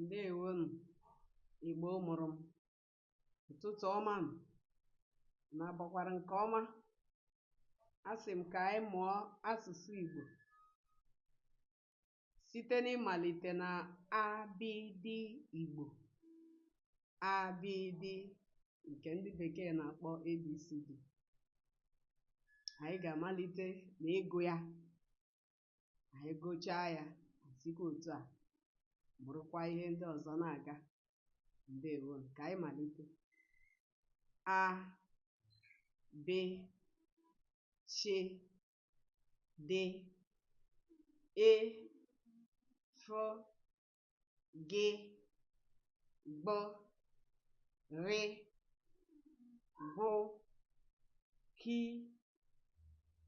Ndewonu Igbo mụrụ m, ụtụtụ ọma m na-agbakwara nke ọma. Asị m ka anyị mụọ asụsụ Igbo site n'ịmalite na abịdị Igbo, abịdị nke ndị bekee na-akpọ ABCD. Anyị ga-amalite n'ịgụ ya. Anyị gụchaa ya, sikwa otu a bụrụkwa ihe ndị ọzọ na-aga. Ndewonu, ka anyị malite. A, B, C, D, E, F, G, B, R, G, K,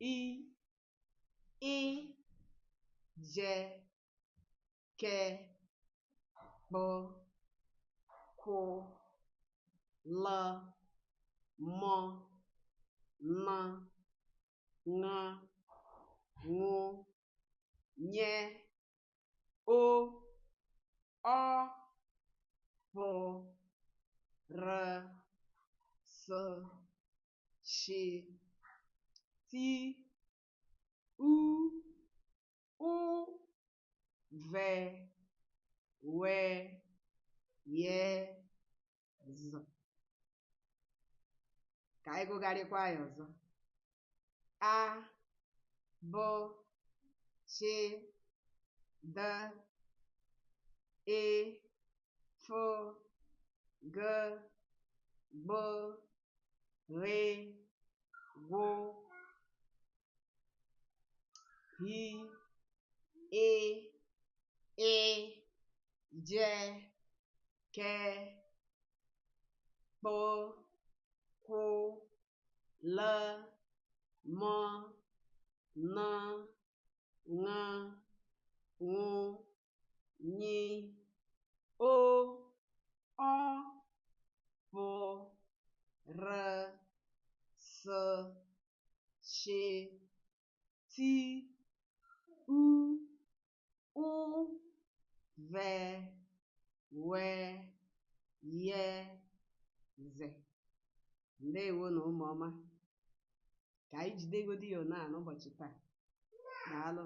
I, J, K, P, Q, L, M, N, Ṅ, Ṅ, Ņ, O, Ọ, P, R, S, Š, T, U, U, V, W, Y, Z. Ka anyị gụgharịkwa ya ọzọ. A, B, C, D, E, F, G, B, R, G, H, I, J, K, P, Q, L, M, N, Ṅ, Ṅ, Ņ, O, Ọ, P, R, S, Š, T, U, U, V, W, Y, Z. Ndewonu ụmụ ọma. Ka anyị jidegodi ya n'ụbọchị taa. Daalụ.